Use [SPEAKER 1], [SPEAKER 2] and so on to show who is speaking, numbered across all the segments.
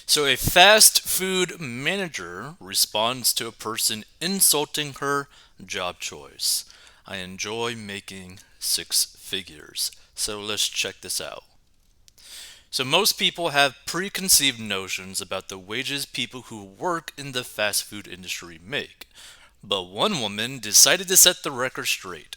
[SPEAKER 1] So, a fast food manager responds to a person insulting her job choice. I enjoy making six figures. So, let's check this out. So, most people have preconceived notions about the wages people who work in the fast food industry make. But one woman decided to set the record straight.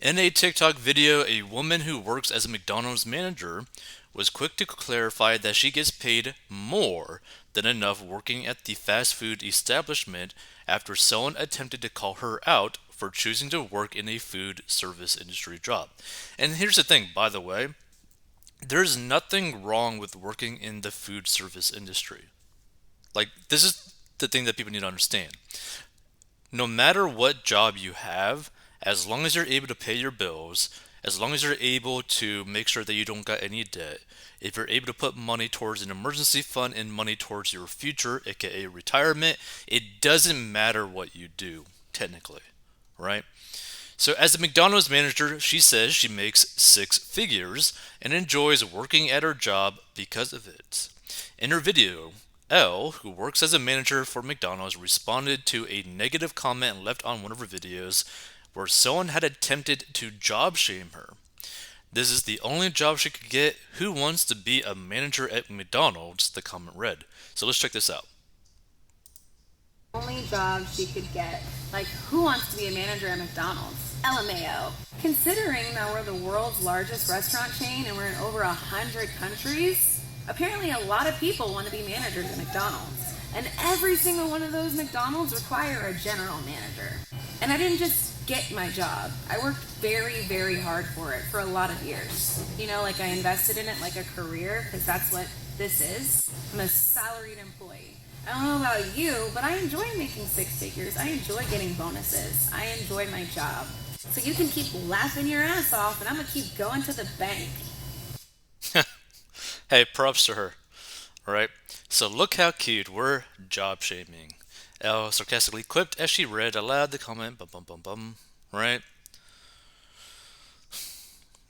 [SPEAKER 1] In a TikTok video, a woman who works as a McDonald's manager was quick to clarify that she gets paid more than enough working at the fast food establishment after someone attempted to call her out for choosing to work in a food service industry job. And here's the thing, by the way, there's nothing wrong with working in the food service industry. Like, this is the thing that people need to understand. No matter what job you have, as long as you're able to pay your bills, as long as you're able to make sure that you don't got any debt, if you're able to put money towards an emergency fund and money towards your future, aka retirement, it doesn't matter what you do, technically, right? So, as a McDonald's manager, she says she makes six figures and enjoys working at her job because of it. In her video, Elle, who works as a manager for McDonald's, responded to a negative comment left on one of her videos where someone had attempted to job shame her. This is the only job she could get. Who wants to be a manager at McDonald's? The comment read. So let's check this out.
[SPEAKER 2] Only job she could get. Like, who wants to be a manager at McDonald's? LMAO. Considering that we're the world's largest restaurant chain and we're in over 100 countries, apparently a lot of people want to be managers at McDonald's. And every single one of those McDonald's require a general manager. And I didn't just get my job. I worked very, very hard for it for a lot of years. You know, like I invested in it like a career, because that's what this is. I'm a salaried employee. I don't know about you, but I enjoy making six figures. I enjoy getting bonuses. I enjoy my job. So you can keep laughing your ass off, and I'm going to keep going to the bank.
[SPEAKER 1] Hey, props to her. Alright, so look how cute we're job shaming. Elle sarcastically quipped as she read aloud the comment, bum bum bum bum. Right?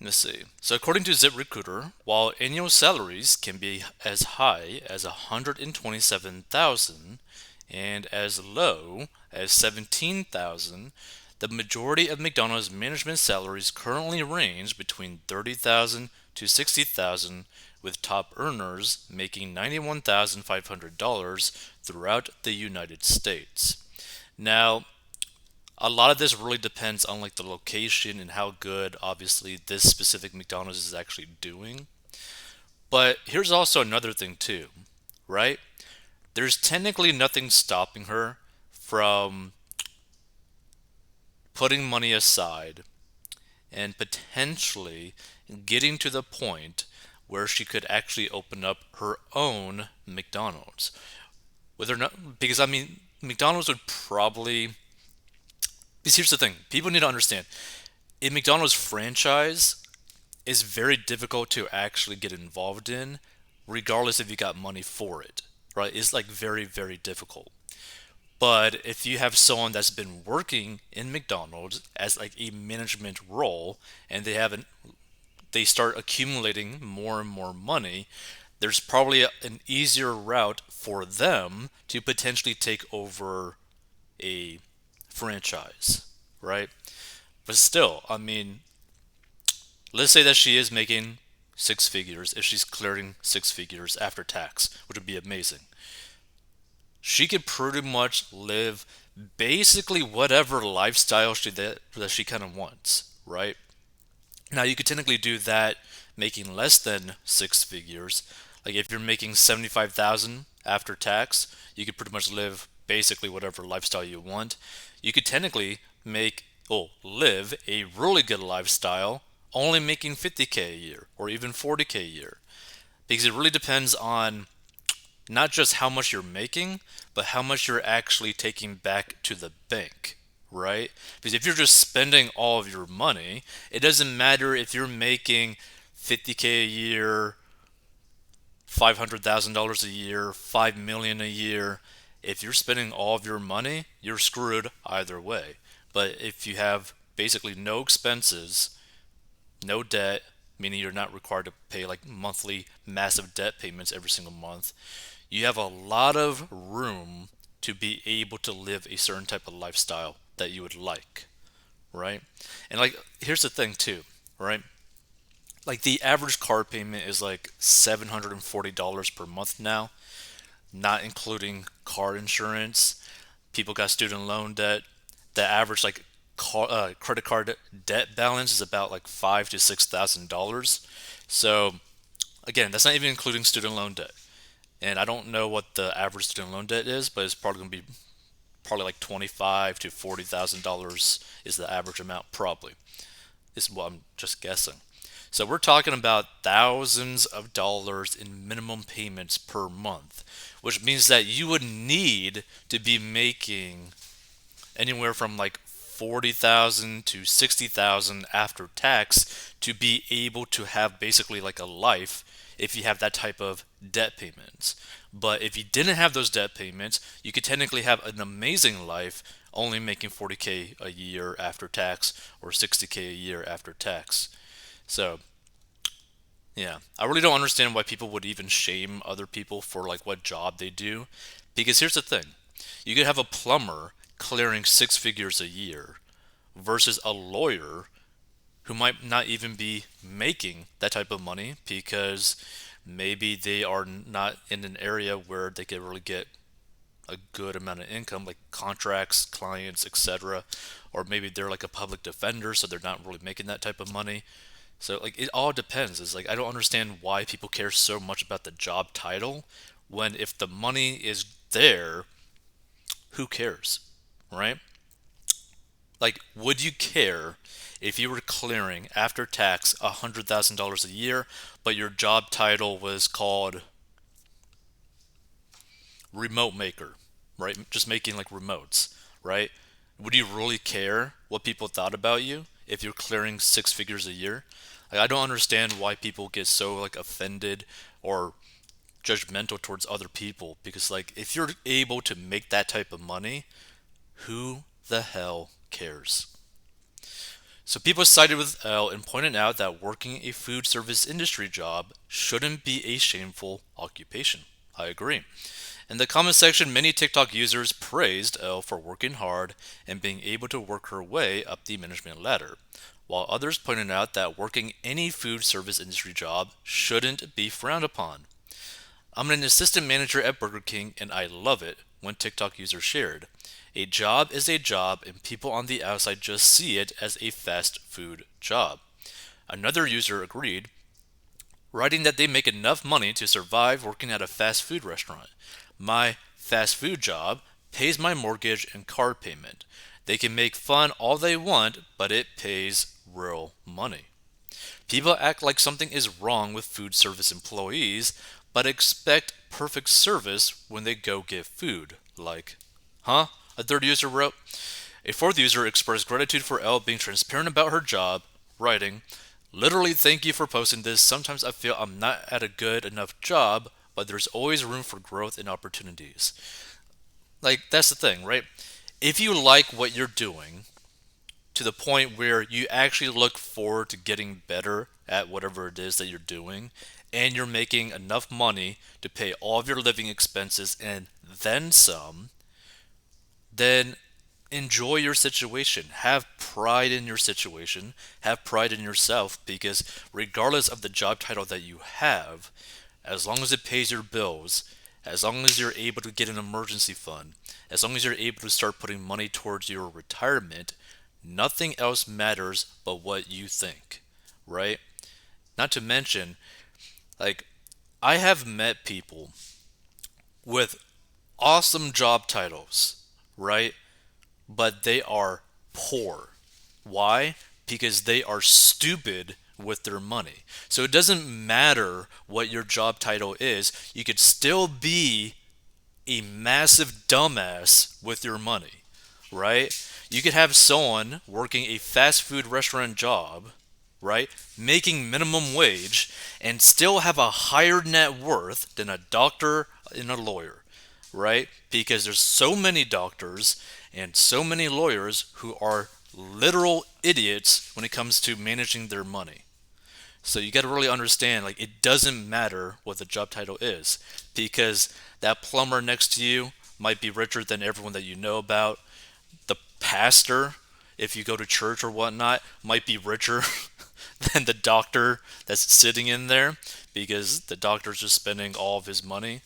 [SPEAKER 1] Let's see. So, according to ZipRecruiter, while annual salaries can be as high as 127,000 and as low as 17,000, the majority of McDonald's management salaries currently range between 30,000 to 60,000, with top earners making $91,500 throughout the United States. Now, a lot of this really depends on like the location and how good obviously this specific McDonald's is actually doing. But here's also another thing too, right? There's technically nothing stopping her from putting money aside and potentially getting to the point where she could actually open up her own McDonald's. Whether or not, because I mean, McDonald's would probably. Because here's the thing people need to understand a McDonald's franchise is very difficult to actually get involved in, regardless if you got money for it, right? It's like very, very difficult. But if you have someone that's been working in McDonald's as like a management role and they start accumulating more and more money, there's probably an easier route for them to potentially take over a franchise, right? But still, I mean, let's say that she is making six figures, if she's clearing six figures after tax, which would be amazing. She could pretty much live basically whatever lifestyle that she kind of wants, right? Now you could technically do that making less than six figures. Like if you're making 75,000 after tax, you could pretty much live basically whatever lifestyle you want. You could technically live a really good lifestyle only making 50K a year or even 40K a year. Because it really depends on not just how much you're making, but how much you're actually taking back to the bank, right? Because if you're just spending all of your money, it doesn't matter if you're making 50K a year, $500,000 a year, 5 million a year. If you're spending all of your money, you're screwed either way. But if you have basically no expenses, no debt, meaning you're not required to pay like monthly massive debt payments every single month, you have a lot of room to be able to live a certain type of lifestyle that you would like, right? And like, here's the thing too, right? Like the average car payment is like $740 per month now, not including car insurance. People got student loan debt. The average like credit card debt balance is about like $5,000 to $6,000. So again, that's not even including student loan debt. And I don't know what the average student loan debt is, but it's probably going to be probably like $25,000 to $40,000 is the average amount. Probably is what I'm just guessing. So we're talking about thousands of dollars in minimum payments per month, which means that you would need to be making anywhere from like 40,000 to 60,000 after tax to be able to have basically like a life if you have that type of debt payments. But if you didn't have those debt payments, you could technically have an amazing life only making 40K a year after tax or 60K a year after tax. So, yeah, I really don't understand why people would even shame other people for like what job they do. Because here's the thing. You could have a plumber clearing six figures a year versus a lawyer who might not even be making that type of money because maybe they are not in an area where they can really get a good amount of income, like contracts, clients, etc. Or maybe they're like a public defender, so they're not really making that type of money. So like it all depends. It's like I don't understand why people care so much about the job title when if the money is there, who cares, right? Like, would you care if you were clearing after tax $100,000 a year, but your job title was called remote maker, right? Just making like remotes, right? Would you really care what people thought about you if you're clearing six figures a year? Like, I don't understand why people get so like offended or judgmental towards other people because like if you're able to make that type of money, who the hell cares? So people sided with L and pointed out that working a food service industry job shouldn't be a shameful occupation. I agree. In the comment section, many TikTok users praised Elle for working hard and being able to work her way up the management ladder, while others pointed out that working any food service industry job shouldn't be frowned upon. I'm an assistant manager at Burger King and I love it, one TikTok user shared. A job is a job and people on the outside just see it as a fast food job. Another user agreed, writing that they make enough money to survive working at a fast food restaurant. My fast food job pays my mortgage and car payment. They can make fun all they want, but it pays real money. People act like something is wrong with food service employees, but expect perfect service when they go get food. Like, huh? A third user wrote. A fourth user expressed gratitude for Elle being transparent about her job, writing, literally, thank you for posting this. Sometimes I feel I'm not at a good enough job, but there's always room for growth and opportunities. Like, that's the thing, right? If you like what you're doing to the point where you actually look forward to getting better at whatever it is that you're doing, and you're making enough money to pay all of your living expenses and then some, then enjoy your situation. Have pride in your situation. Have pride in yourself because regardless of the job title that you have, as long as it pays your bills, as long as you're able to get an emergency fund, as long as you're able to start putting money towards your retirement, nothing else matters but what you think, right? Not to mention, like, I have met people with awesome job titles, right? But they are poor. Why? Because they are stupid with their money. So it doesn't matter what your job title is, you could still be a massive dumbass with your money, right? You could have someone working a fast food restaurant job, right, making minimum wage, and still have a higher net worth than a doctor and a lawyer, right? Because there's so many doctors and so many lawyers who are literal idiots when it comes to managing their money. So you got to really understand, like, it doesn't matter what the job title is, because that plumber next to you might be richer than everyone that you know about. The pastor, if you go to church or whatnot, might be richer than the doctor that's sitting in there, because the doctor's just spending all of his money,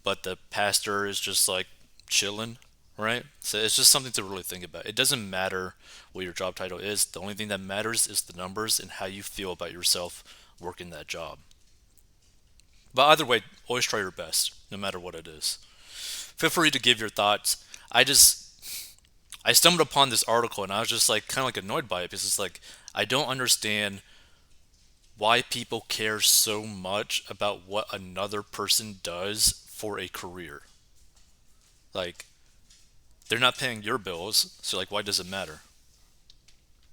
[SPEAKER 1] but the pastor is just like chilling, right? So it's just something to really think about. It doesn't matter what your job title is. The only thing that matters is the numbers and how you feel about yourself working that job. But either way, always try your best, no matter what it is. Feel free to give your thoughts. I stumbled upon this article and I was just like kind of like annoyed by it, because it's like I don't understand why people care so much about what another person does for a career. Like, they're not paying your bills, so like why does it matter?